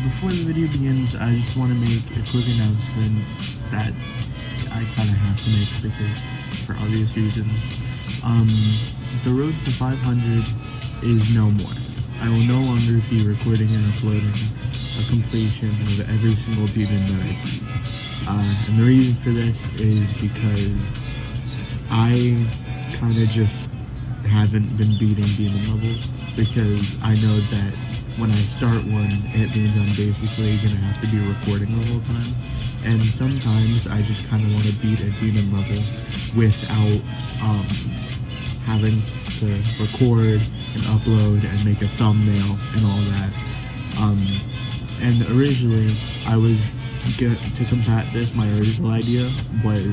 Before the video begins, I just want to make a quick announcement that I kind of have to make because, for obvious reasons, the road to 500 is no more. I will no longer be recording and uploading a completion of every single demon that I beat. And the reason for this is because I kind of just haven't been beating demon levels, because I know that when I start one, it means I'm basically going to have to be recording the whole time. And sometimes I just kind of want to beat a demon level without having to record and upload and make a thumbnail and all that. And originally, to combat this, my original idea was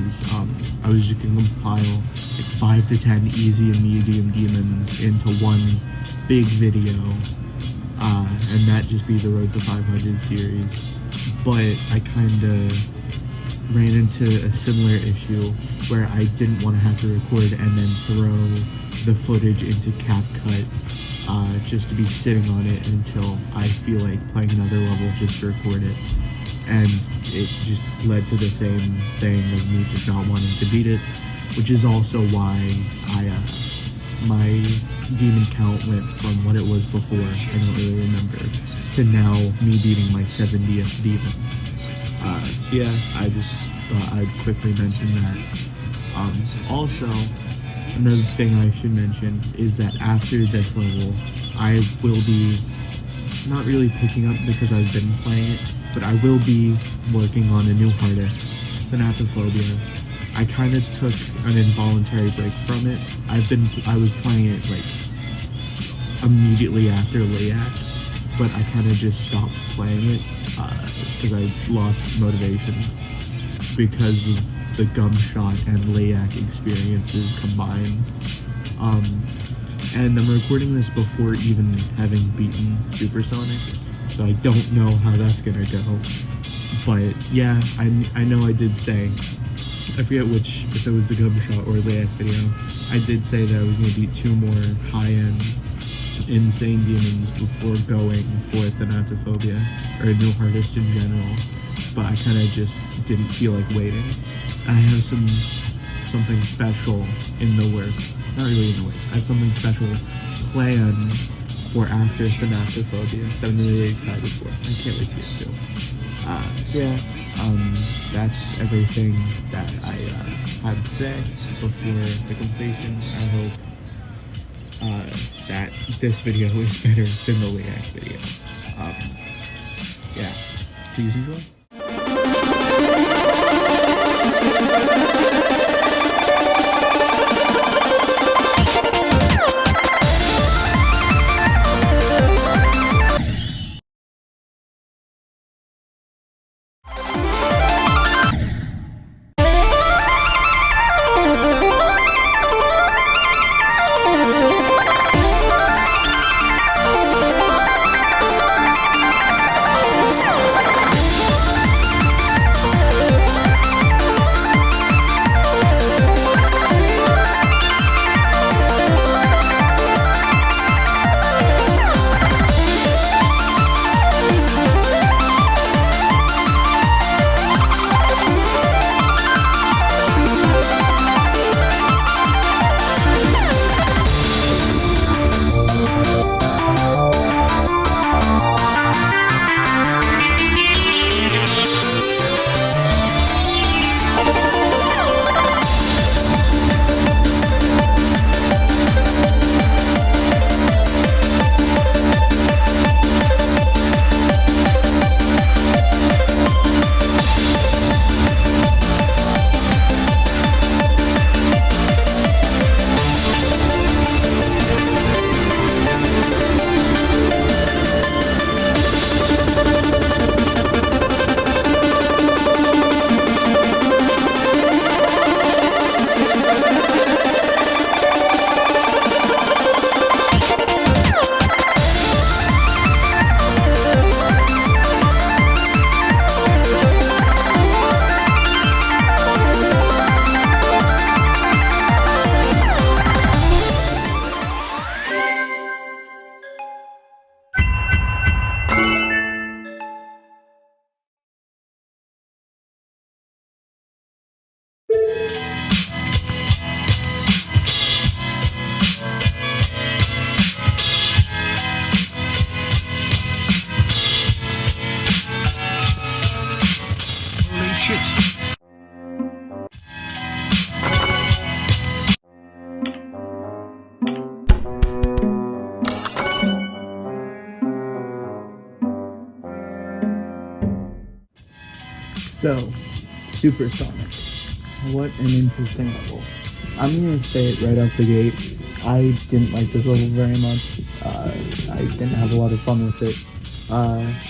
I was just going to compile like 5 to 10 easy and medium demons into one big video, and that just be the Road to 500 series. But I kind of ran into a similar issue where I didn't want to have to record and then throw the footage into CapCut just to be sitting on it until I feel like playing another level just to record it. And it just led to the same thing of me just not wanting to beat it, which is also why my demon count went from what it was before, I don't really remember, to now me beating my 70th demon. So yeah, I just thought I'd quickly mention that. Also, another thing I should mention is that after this level, I will be not really picking up because I've been playing it, but I will be working on a new hardest, Thanatophobia. I kind of took an involuntary break from it. I was playing it like immediately after Layak, but I kind of just stopped playing it because I lost motivation because of the Gumshot and Layak experiences combined. And I'm recording this before even having beaten Supersonic, so I don't know how that's gonna go. But yeah, I know I did say, I forget which, if it was the Gumshot or Layak video, I did say that I was gonna beat 2 more high-end insane demons before going for Thanatophobia, or a new hardest in general, but I kind of just didn't feel like waiting. I have something special in the works. Not really in the works. I have something special planned for after Thanatophobia that I'm really excited for. I can't wait to get to. So yeah, that's everything that I had to say before the completion. I hope that this video is better than the Layak video. Yeah, please enjoy. So, Supersonic. What an interesting level. I'm gonna say it right out the gate. I didn't like this level very much. I didn't have a lot of fun with it.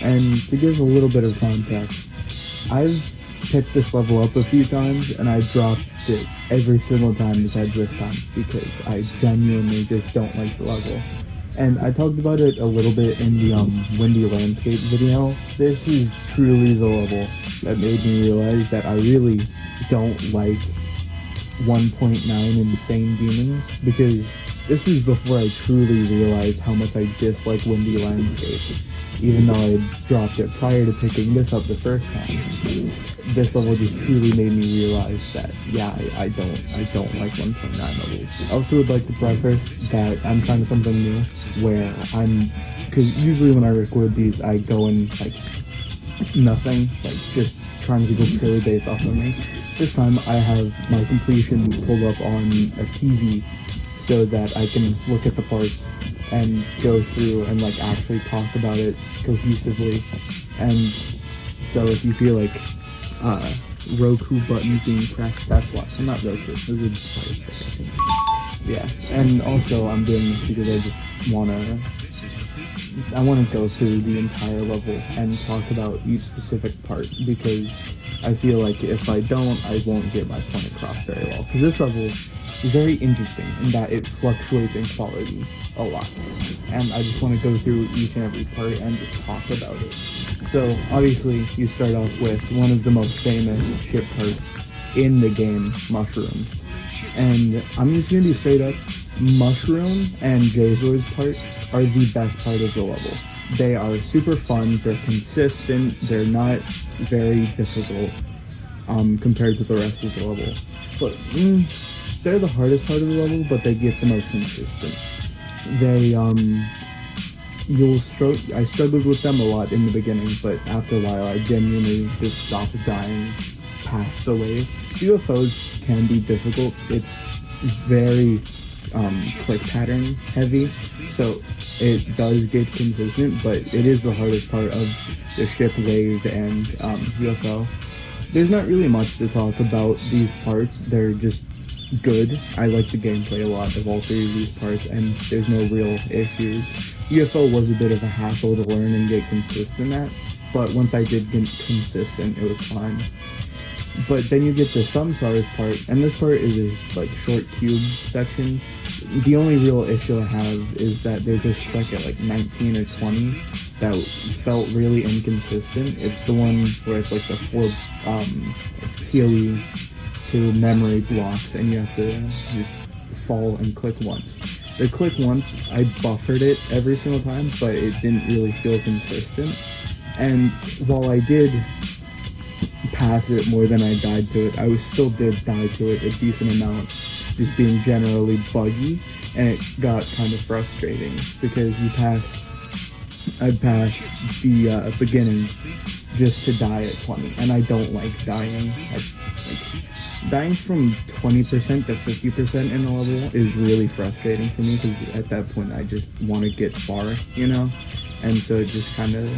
And to give a little bit of context, I've picked this level up a few times and I dropped it every single time besides this time because I genuinely just don't like the level. And I talked about it a little bit in the Windy Landscape video. This is truly the level that made me realize that I really don't like 1.9 Insane Demons, because this was before I truly realized how much I dislike Windy Landscape. Even though I had dropped it prior to picking this up the first time, this level just truly made me realize that, yeah, I don't like 1.9 levels. I also would like to preface that I'm trying something new, where because usually when I record these, I go in, like, nothing, like, just trying to go purely based off of me. This time, I have my completion pulled up on a TV, so that I can look at the parts and go through and like actually talk about it cohesively. And so if you feel like Roku buttons being pressed, that's why. I'm not Roku, this is a Fire Stick, I think. Yeah, and also I'm doing this because I just wanna go through the entire level and talk about each specific part, because I feel like if I don't, I won't get my point across very well. Because this level is very interesting in that it fluctuates in quality a lot. And I just want to go through each and every part and just talk about it. So, obviously, you start off with one of the most famous ship parts in the game, Mushroom. And I'm just going to be straight up, Mushroom and Jazor's part are the best part of the level. They are super fun, they're consistent, they're not very difficult compared to the rest of the level. But they're the hardest part of the level, but they get the most consistent. I struggled with them a lot in the beginning, but after a while I genuinely just stopped dying past the wave. UFOs can be difficult. It's very click pattern heavy, so it does get consistent, but it is the hardest part of the ship, wave, and UFO. There's not really much to talk about these parts. They're just good. I like the gameplay a lot of all three of these parts, and there's no real issues. UFO was a bit of a hassle to learn and get consistent at, but once I did get consistent, it was fine. But then you get the Samsara's part, and this part is a like short cube section. The only real issue I have is that there's this click at like 19 or 20 that felt really inconsistent. It's the one where it's like the 4 TOE to memory blocks, and you have to just fall and click once. The click once, I buffered it every single time, but it didn't really feel consistent. And while I did pass it more than I died to it, I still did die to it a decent amount, just being generally buggy, and it got kind of frustrating because I'd pass the beginning just to die at 20, and I don't like dying. Dying from 20% to 50% in a level is really frustrating for me, because at that point I just want to get far, you know? And so it just kind of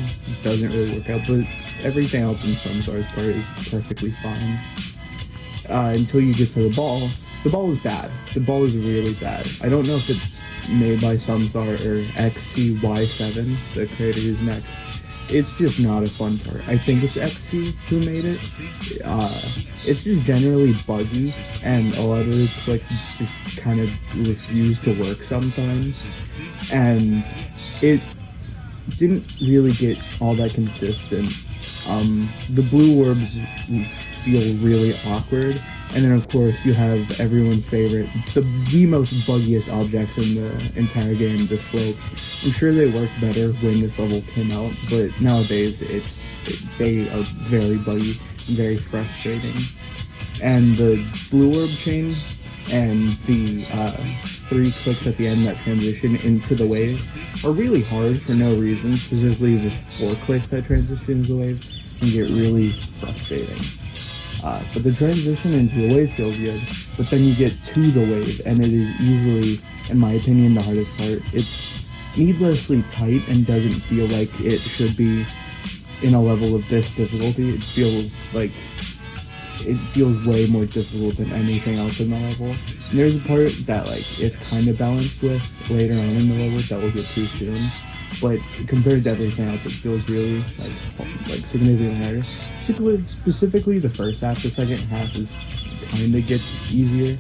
doesn't really work out, but everything else in Samsara's part is perfectly fine. Until you get to the ball. The ball is bad. The ball is really bad. I don't know if it's made by Samsara or XCY7, the creator who's next. It's just not a fun part. I think it's XC who made it. It's just generally buggy, and a lot of the clicks just kind of refuse to work sometimes. And it didn't really get all that consistent. The blue orbs feel really awkward, and then of course you have everyone's favorite, the most buggiest objects in the entire game, the slopes. I'm sure they worked better when this level came out, but nowadays they are very buggy, very frustrating. And the blue orb chain and the 3 clicks at the end that transition into the wave are really hard for no reason. Specifically the 4 clicks that transition into the wave can get really frustrating. But the transition into the wave feels good, but then you get to the wave, and it is easily, in my opinion, the hardest part. It's needlessly tight and doesn't feel like it should be. in a level of this difficulty, it feels way more difficult than anything else in the level. And there's a part that like it's kind of balanced with later on in the level that we'll get to soon, but compared to everything else, it feels really like significantly harder. Specifically the first half. The second half is kind of gets easier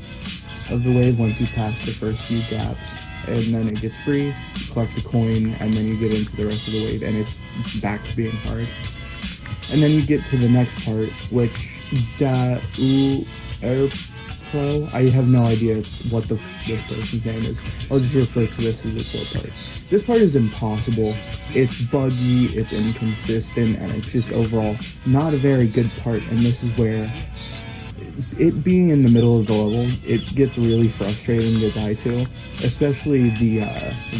of the wave once you pass the first few gaps, and then it gets free, you collect the coin, and then you get into the rest of the wave, and it's back to being hard. And then you get to the next part, which Pro. I have no idea what this person's name is. I'll just refer to this as the slow part. This part is impossible. It's buggy, it's inconsistent, and it's just overall not a very good part. And this is where, it being in the middle of the level, it gets really frustrating to die to, especially the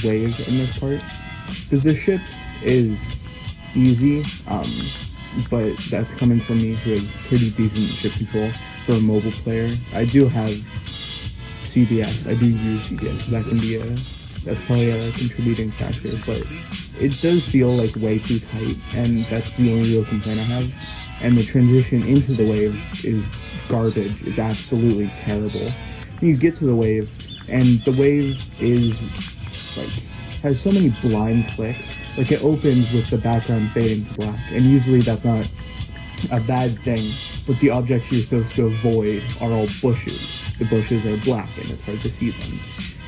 waves in this part. Because the ship is easy, but that's coming from me who has pretty decent ship control for a mobile player. I do have CBS, I do use CBS, so that can be that's probably a contributing factor, but it does feel like way too tight, and that's the only real complaint I have. And the transition into the wave is garbage. It's absolutely terrible. You get to the wave, and the wave is like has so many blind clicks. Like it opens with the background fading to black, and usually that's not a bad thing, but the objects you're supposed to avoid are all bushes. The bushes are black and it's hard to see them.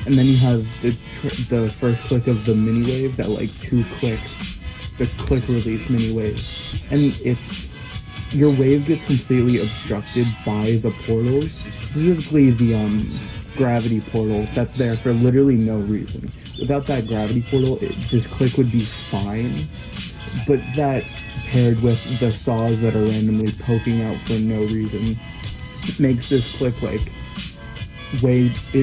And then you have the first click of the mini wave, that like 2 clicks, the click release mini wave, and your wave gets completely obstructed by the portals, specifically the gravity portal that's there for literally no reason. Without that gravity portal, this click would be fine, but that paired with the saws that are randomly poking out for no reason makes this click it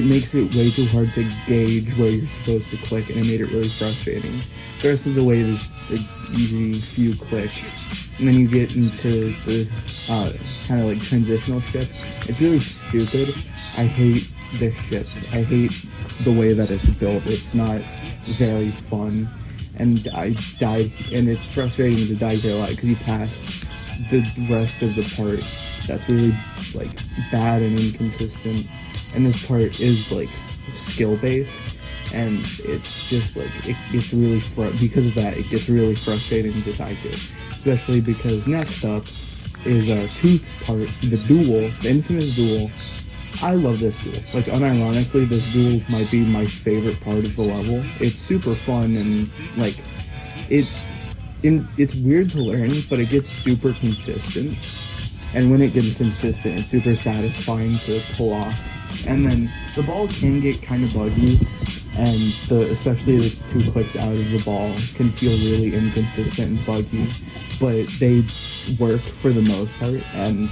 makes it way too hard to gauge where you're supposed to click, and it made it really frustrating. The rest of the wave is an easy few clicks, and then you get into the kind of like transitional ship. It's really stupid. I hate this ship. I hate the way that it's built. It's not very fun, and I died, and it's frustrating to die here a lot because you pass the rest of the part that's really like bad and inconsistent, and this part is like skill based, and it's just like it gets really because of that it gets really frustrating to die to, especially because next up is a Tooth's part, the infamous duel. I love this duel. Like, unironically, this duel might be my favorite part of the level. It's super fun, and like it's weird to learn, but it gets super consistent. And when it gets consistent, it's super satisfying to pull off. And then the ball can get kind of buggy, and especially the 2 clicks out of the ball can feel really inconsistent and buggy, but they work for the most part. And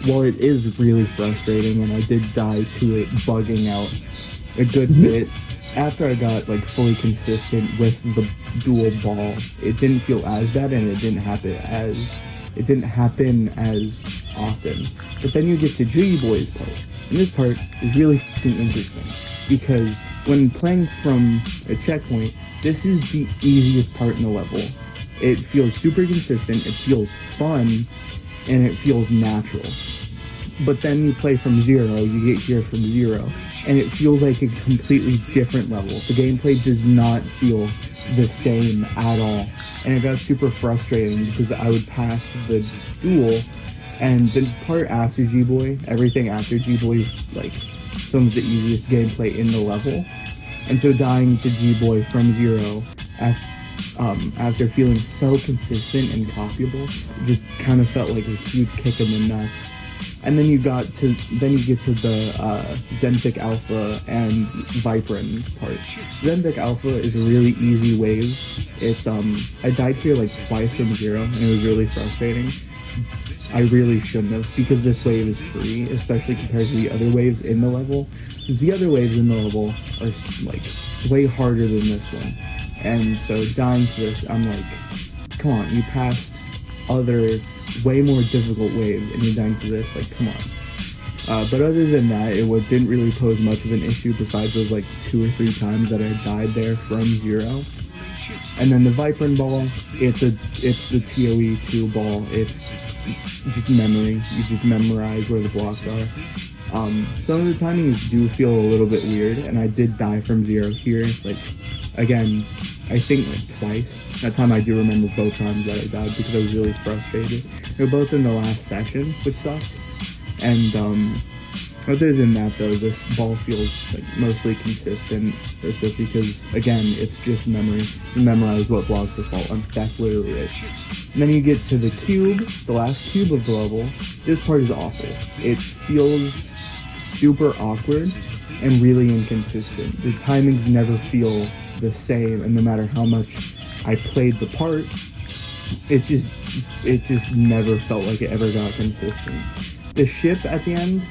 while it is really frustrating, and I did die to it bugging out a good bit, after I got like fully consistent with the dual ball, it didn't feel as bad, and it didn't happen as often. But then you get to G-Boy's part, and this part is really fucking interesting, because when playing from a checkpoint, this is the easiest part in the level. It feels super consistent, it feels fun, and it feels natural. But then you play from 0, you get here from 0, and it feels like a completely different level. The gameplay does not feel the same at all, and it got super frustrating because I would pass the duel, and the part after G-Boy, everything after G-Boy is like some of the easiest gameplay in the level, and so dying to G-Boy from 0 after feeling so consistent and copyable, it just kind of felt like a huge kick in the nuts. And then you get to the Zentic Alpha and Viprin part. Zentic Alpha is a really easy wave. It's I died here like twice from 0, and it was really frustrating. I really shouldn't have, because this wave is free, especially compared to the other waves in the level. Because the other waves in the level are like way harder than this one. And so dying to this, I'm like, come on, you passed other way more difficult waves and you're dying to this, like, come on. But other than that, it didn't really pose much of an issue besides those like 2 or 3 times that I died there from 0. And then the viprin ball, it's the TOE 2 ball. It's just memory. You just memorize where the blocks are. Some of the timings do feel a little bit weird, and I did die from 0 here. Like, again, I think like twice. That time I do remember both times that I died because I was really frustrated. They were both in the last session, which sucked. And other than that, though, this ball feels like mostly consistent, especially because, again, it's just memory. You memorize what blocks will fall on. That's literally it. And then you get to the cube, the last cube of the level. This part is awful. It feels super awkward and really inconsistent. The timings never feel the same, and no matter how much I played the part, it just never felt like it ever got consistent. The ship at the end,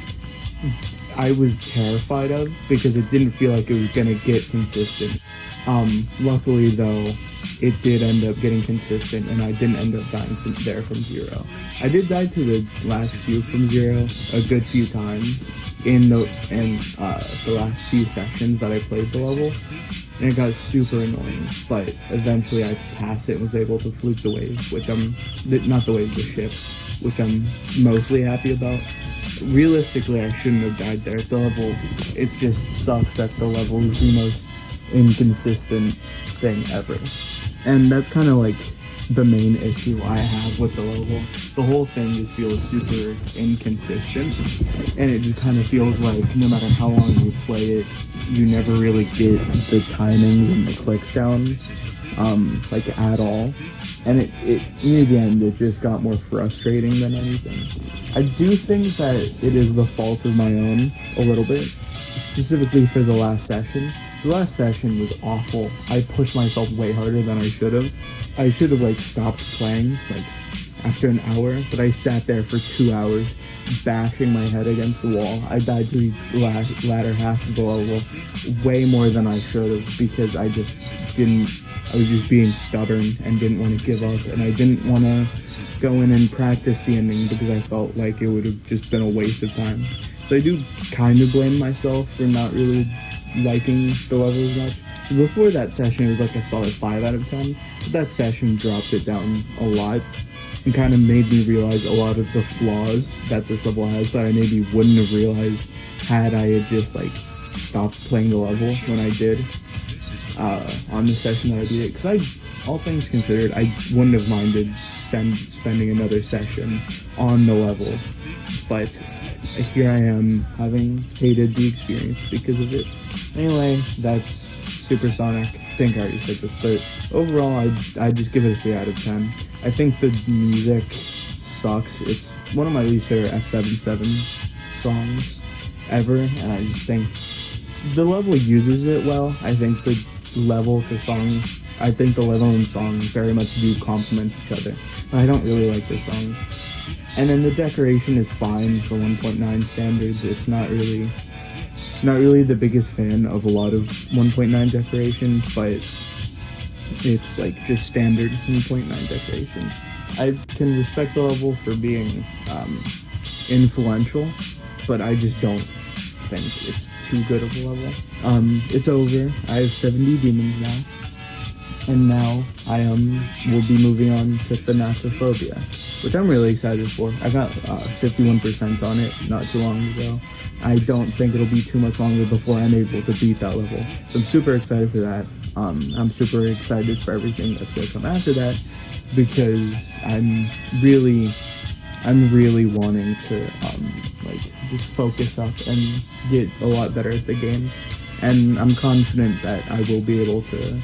I was terrified of because it didn't feel like it was gonna get consistent. Luckily though, it did end up getting consistent, and I didn't end up dying from 0. I did die to the last cube from 0 a good few times in the last few sessions that I played the level, and it got super annoying. But eventually I passed it and was able to fluke the wave, the ship, which I'm mostly happy about. Realistically, I shouldn't have died there. The level, it just sucks that the level is the most inconsistent thing ever. And that's kind of like the main issue I have with the level. The whole thing just feels super inconsistent, and it just kind of feels like no matter how long you play it, you never really get the timings and the clicks down, like at all. And it near the end, it just got more frustrating than anything. I do think that it is the fault of my own a little bit, specifically for the last session. The last session was awful. I pushed myself way harder than I should have. I should have like stopped playing like after an hour, but I sat there for 2 hours bashing my head against the wall. I died to the latter half of the level way more than I should have because I was just being stubborn and didn't want to give up, and I didn't want to go in and practice the ending because I felt like it would have just been a waste of time. So I do kind of blame myself for not really liking the level as much. Before that session, it was like a solid 5 out of 10, but that session dropped it down a lot and kind of made me realize a lot of the flaws that this level has that I maybe wouldn't have realized had I had just like stopped playing the level when I did on the session that I beat it. Because all things considered, I wouldn't have minded spending another session on the level, but here I am having hated the experience because of it. Anyway, that's Supersonic. I think I already said this, but overall I just give it a 3 out of 10. I think the music sucks. It's one of my least favorite F77 songs ever, and I just think the level uses it well. I think the level and song very much do complement each other, but I don't really like the song. And then the decoration is fine for 1.9 standards. It's not really the biggest fan of a lot of 1.9 decoration, but it's like just standard 1.9 decoration. I can respect the level for being influential, but I just don't think it's too good of a level. It's over. I have 70 demons now, and now I will be moving on to Thanatophobia, which I'm really excited for. I got 51% on it not too long ago. I don't think it'll be too much longer before I'm able to beat that level. So I'm super excited for that. I'm super excited for everything that's gonna come after that, because I'm really wanting to just focus up and get a lot better at the game. And I'm confident that I will be able to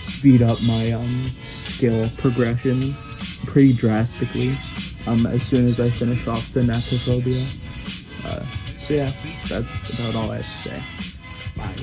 speed up my skill progression pretty drastically as soon as I finish off the Thanatophobia. So yeah, that's about all I have to say. Bye.